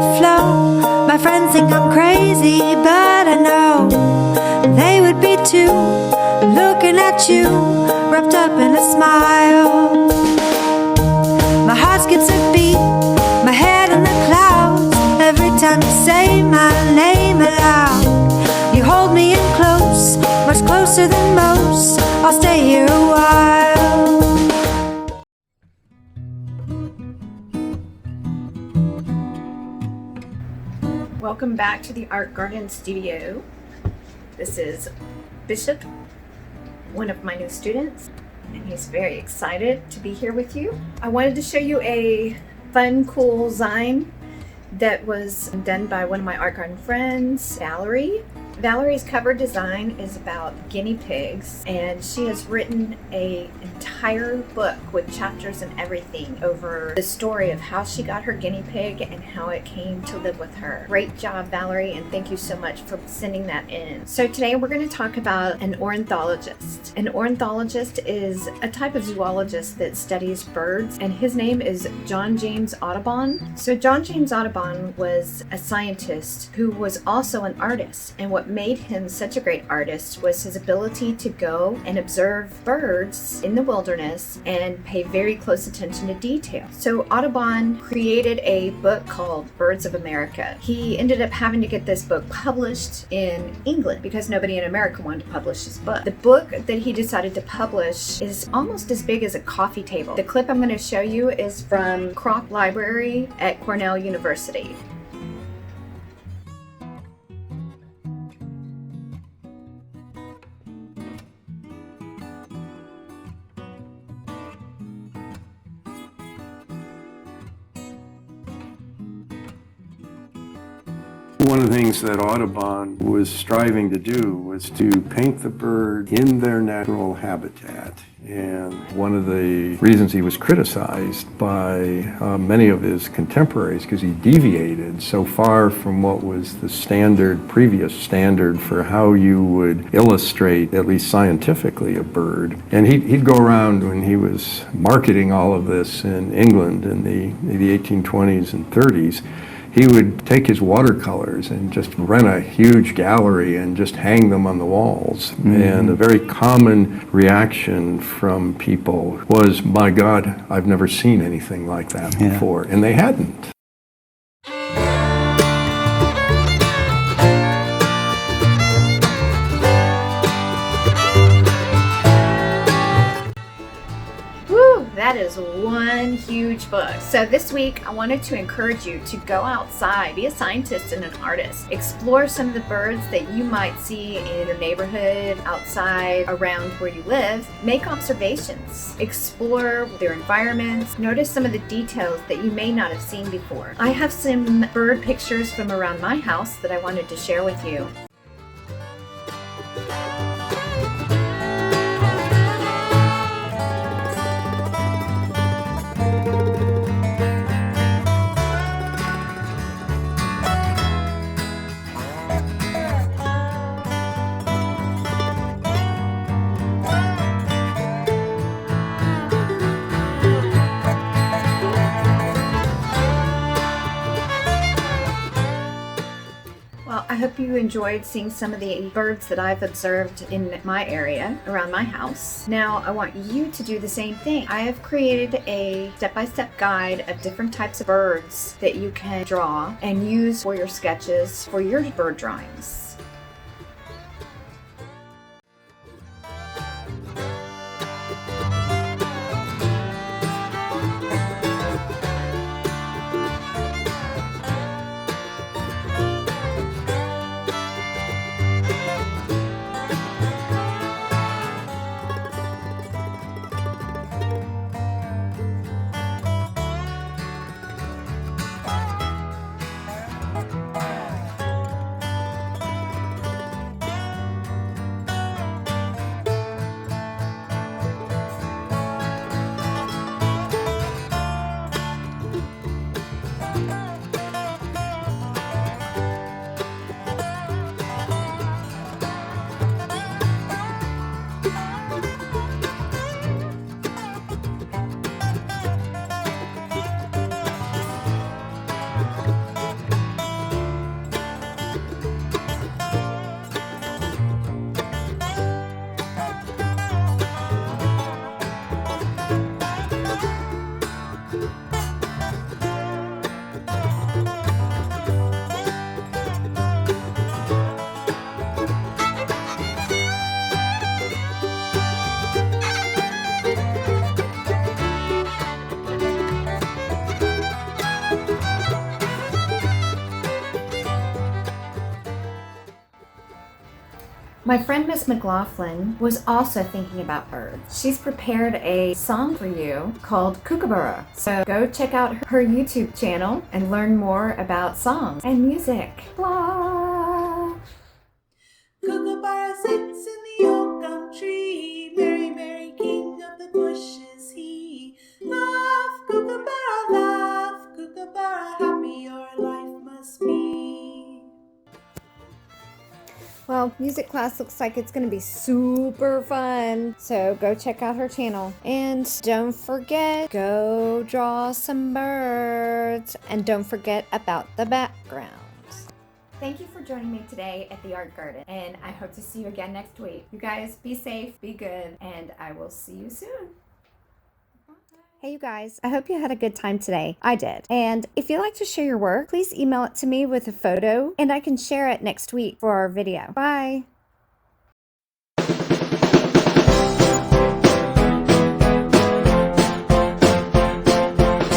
the flow. My friends think I'm crazy, but I know they would be too, looking at you, wrapped up in a smile. My heart skips a beat, my head in the clouds, every time you say my name aloud. You hold me in close, much closer than most. I'll stay here a while. Welcome back to the Art Garden Studio. This is Bishop, one of my new students, and he's very excited to be here with you. I wanted to show you a fun, cool zine that was done by one of my art garden friends, Valerie. Valerie's cover design is about guinea pigs, and she has written an entire book with chapters and everything over the story of how she got her guinea pig and how it came to live with her. Great job, Valerie, and thank you so much for sending that in. So today we're going to talk about an ornithologist. An ornithologist is a type of zoologist that studies birds, and his name is John James Audubon. So John James Audubon was a scientist who was also an artist, and what made him such a great artist was his ability to go and observe birds in the wilderness and pay very close attention to detail. So Audubon created a book called Birds of America. He ended up having to get this book published in England because nobody in America wanted to publish his book. The book that he decided to publish is almost as big as a coffee table. The clip I'm going to show you is from Kroc Library at Cornell University. One of the things that Audubon was striving to do was to paint the bird in their natural habitat. And one of the reasons he was criticized by many of his contemporaries, because he deviated so far from what was the previous standard for how you would illustrate, at least scientifically, a bird. And he'd go around when he was marketing all of this in England in the 1820s and 30s. He would take his watercolors and just rent a huge gallery and just hang them on the walls. Mm-hmm. And a very common reaction from people was, my God, I've never seen anything like that before. And they hadn't. That is one huge book. So this week, I wanted to encourage you to go outside, be a scientist and an artist. Explore some of the birds that you might see in your neighborhood, outside, around where you live. Make observations. Explore their environments. Notice some of the details that you may not have seen before. I have some bird pictures from around my house that I wanted to share with you. I hope you enjoyed seeing some of the birds that I've observed in my area, around my house. Now, I want you to do the same thing. I have created a step-by-step guide of different types of birds that you can draw and use for your sketches for your bird drawings. My friend Miss McLaughlin was also thinking about birds. She's prepared a song for you called Kookaburra. So go check out her YouTube channel and learn more about songs and music. Blah. Kookaburra sits in the oak gum tree, very, very king of the bushes he. Laugh, Kookaburra, happy your life must be. Well, music class looks like it's going to be super fun. So go check out her channel. And don't forget, go draw some birds. And don't forget about the backgrounds. Thank you for joining me today at the Art Garden. And I hope to see you again next week. You guys be safe, be good, and I will see you soon. Hey you guys, I hope you had a good time today. I did. And if you'd like to share your work, please email it to me with a photo and I can share it next week for our video. Bye.